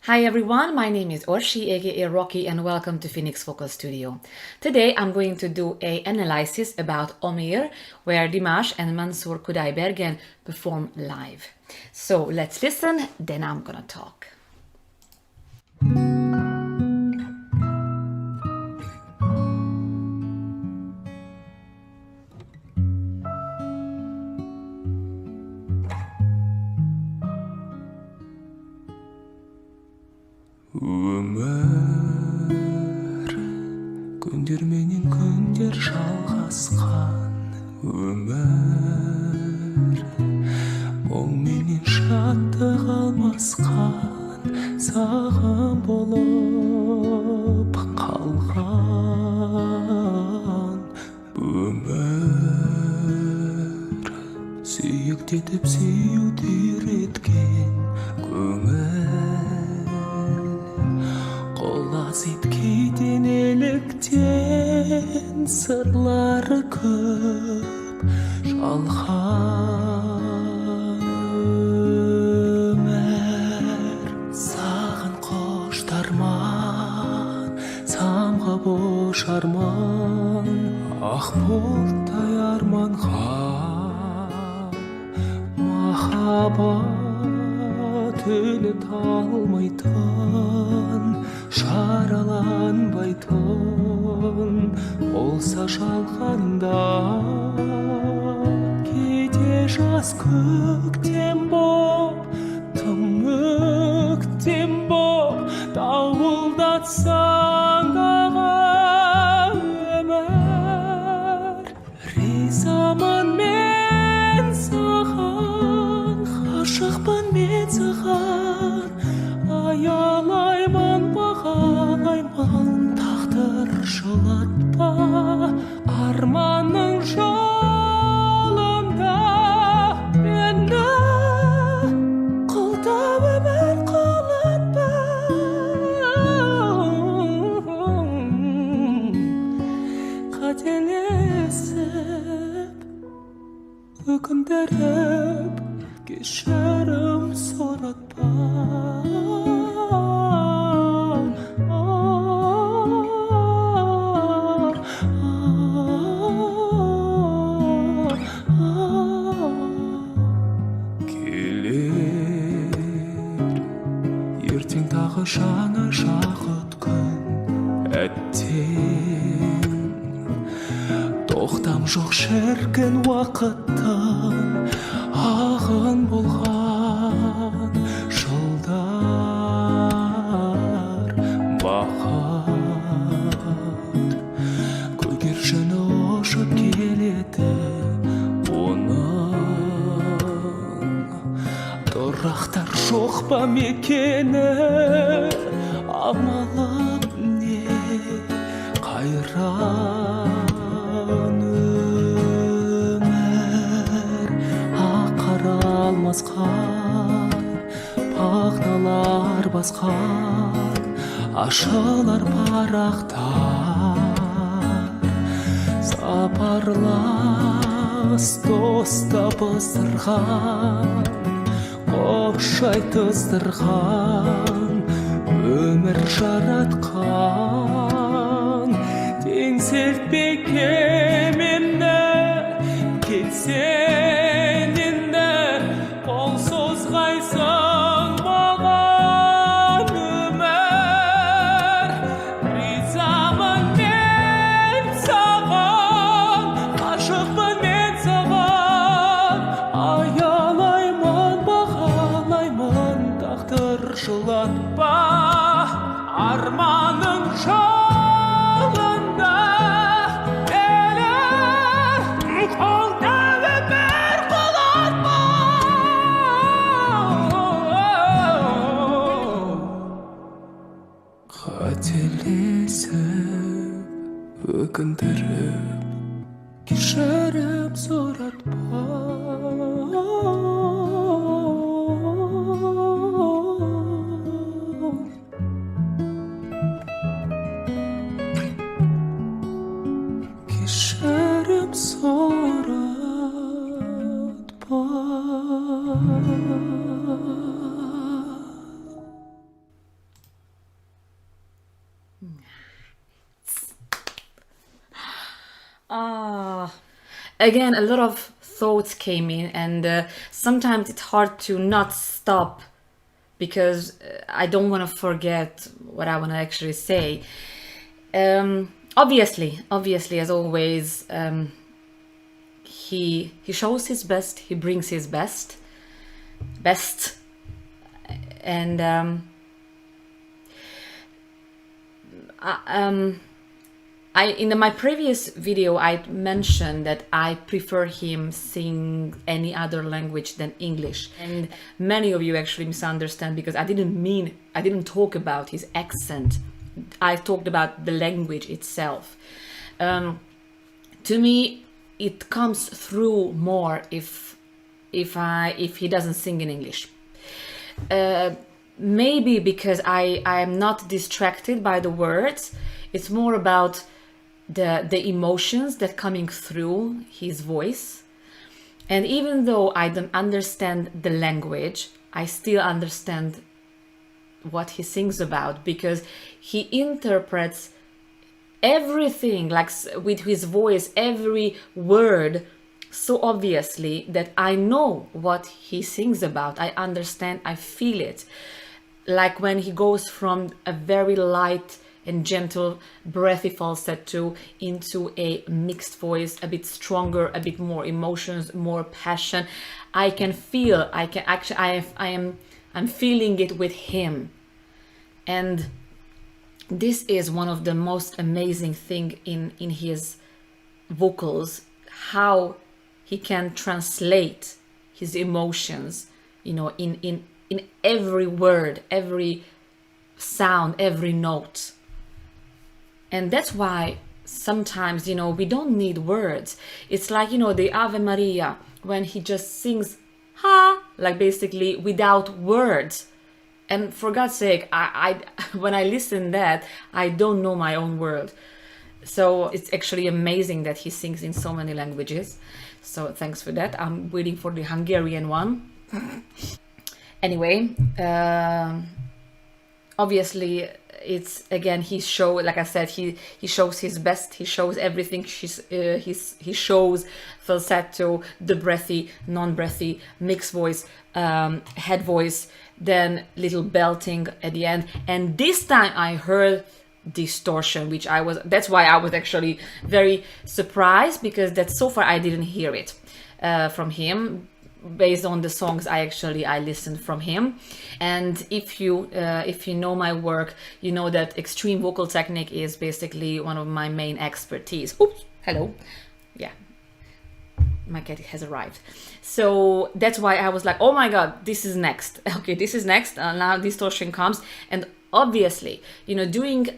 Hi everyone, my name is Orsi aka Rocky and welcome to Phoenix Focus Studio. Today I'm going to do a analysis about Omir where Dimash and Mansour Kudaibergen perform live. So let's listen, then I'm gonna talk. Өмір күндер менен күндер жалғасқан өмір мұң менен шаттық алмасқан саған болып қалған өмір сүйіктетіп сүюді үйреткен көңіл Қолас еткейден еліктен сырлары көп жалған өмір саған қоштарман самға бош арман ақ бұлттай арманға махаббат өлі талмайтын шараланбайтын болса жалғанда кейде жаз көктем боп тым өктем боп дауылдатсаң дағы өмір ризамын мен саған ғашықпын мен саған аялаймын бағалаймын тағдыр жылатпа арманның жолында мені қолдап өмір құлатпа қателесіп өкіндіріп кешірім сұратпа ертең тағы жаңа шақыт күн әттең тоқтам жоқ шіркін уақыттың ағын болған жылдар бақыт көгершіні ұшып келеді оның тұрақтар жоқ па мекені амалым не қайран өмір ақара алмасқан мағыналар басқан ашылар парақтар сапарлас дос табыстырған қош айтыстырған өмір жаратқан теңселтпей кемемді кетсең енді қол созғайсың маған өмір ризамын мен саған ғашықпын мен саған аялаймын бағалаймын тағдыр жылатпа арманың жолында мені қолдап өмір құлатпа қателесіп өкіндіріп кешірім сұратпа кешірім сұратпа again, a lot of thoughts came in, and sometimes it's hard to not stop because I don't want to forget what I want to actually say. Obviously, as always, he shows his best. He brings his best, and in my previous video I mentioned that I prefer him sing any other language than English, and many of you actually misunderstand because I didn't talk about his accent. I talked about the language itself. To me, it comes through more if he doesn't sing in English. Maybe because I am not distracted by the words. It's more about the emotions that coming through his voice. And even though I don't understand the language, I still understand what he sings about, because he interprets everything like with his voice, every word, so obviously that I know what he sings about. I understand, I feel it. Like when he goes from a very light and gentle breathy falsetto into a mixed voice, a bit stronger, a bit more emotions, more passion. I can feel, I'm feeling it with him. And this is one of the most amazing thing in his vocals, how he can translate his emotions, in every word, every sound, every note. And that's why sometimes, we don't need words. It's like, the Ave Maria, when he just sings, ha, like basically without words. And for God's sake, I when I listen that, I don't know my own word. So it's actually amazing that he sings in so many languages. So thanks for that. I'm waiting for the Hungarian one. Anyway, obviously, it's again like I said, he shows his best. He shows everything. He shows falsetto, the breathy, non-breathy, mixed voice, head voice, then little belting at the end. And this time I heard distortion, that's why I was actually very surprised, because that so far I didn't hear it from him. Based on the songs I listened from him. And if you know my work, you know that extreme vocal technique is basically one of my main expertise. Oops, hello. Yeah, my cat has arrived. So that's why I was like, oh my god, this is next. Okay, this is next. Now distortion comes. And obviously, doing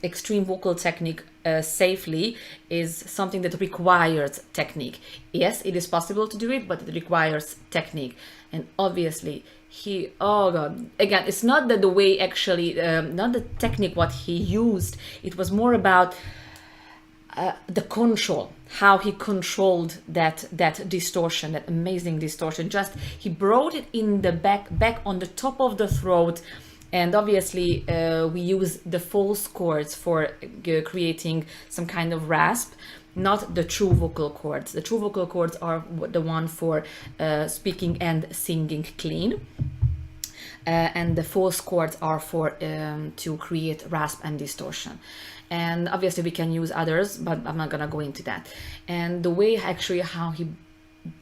extreme vocal technique safely is something that requires technique. Yes, it is possible to do it, but it requires technique. And obviously oh god, again, it's not that the way actually, not the technique what he used, it was more about the control, how he controlled that distortion, that amazing distortion. Just he brought it in the back on the top of the throat. And obviously, we use the false chords for creating some kind of rasp, not the true vocal cords. The true vocal cords are the one for speaking and singing clean. And the false chords are for to create rasp and distortion. And obviously we can use others, but I'm not gonna go into that. And the way actually how he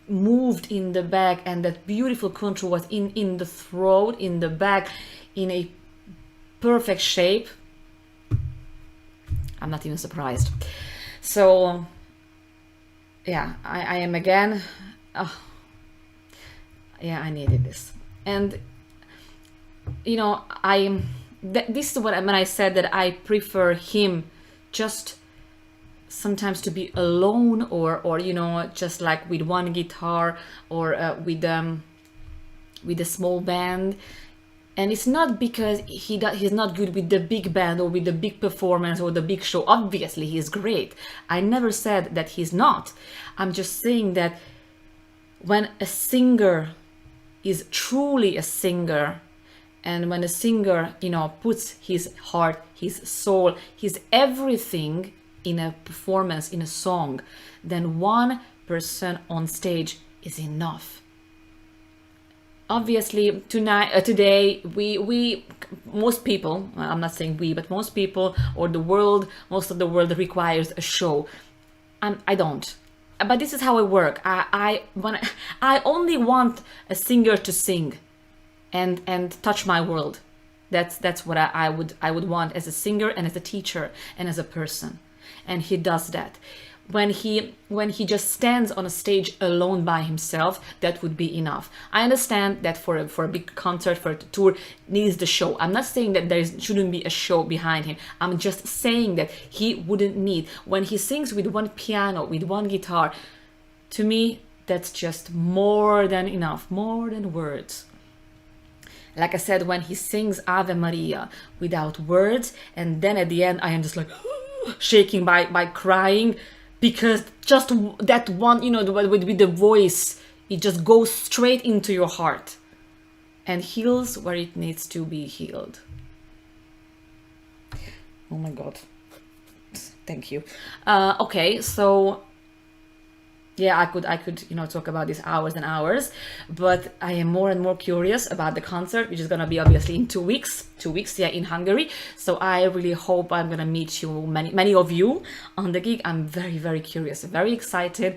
moved in the back, and that beautiful control was in the throat, in the back, in a perfect shape. I'm not even surprised. So yeah, I am again, I needed this. And this is what when I said that I prefer him just sometimes to be alone, or just like with one guitar, or with a small band. And it's not because he's not good with the big band or with the big performance or the big show. Obviously he's great. I never said that he's not. I'm just saying that when a singer is truly a singer, and when a singer puts his heart, his soul, his everything in a performance, in a song, then one person on stage is enough. Obviously, today, we most people, I'm not saying we, but most people, or the world, most of the world requires a show. I don't. But this is how I work. I only want a singer to sing and touch my world. That's what I would want as a singer and as a teacher and as a person. And he does that. When he just stands on a stage alone by himself, that would be enough. I understand that for a big concert, for a tour, needs the show. I'm not saying that shouldn't be a show behind him. I'm just saying that he wouldn't need, when he sings with one piano, with one guitar, to me, that's just more than enough, more than words. Like I said, when he sings Ave Maria without words, and then at the end I am just like shaking by crying, because just that one, with the voice, it just goes straight into your heart and heals where it needs to be healed. Oh my God. Thank you. Okay, so yeah, I could talk about this hours and hours, but I am more and more curious about the concert, which is gonna be obviously in 2 weeks, in Hungary. So I really hope I'm gonna meet you, many of you, on the gig. I'm very, very curious, very excited.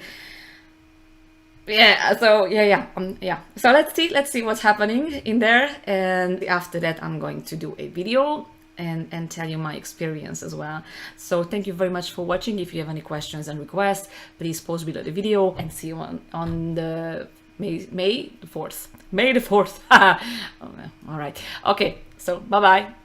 Yeah, so yeah. So let's see what's happening in there, and after that I'm going to do a video and tell you my experience as well. So thank you very much for watching. If you have any questions and requests, please post below the video, and see you on the May the 4th. May the 4th. All right. Okay. So bye bye.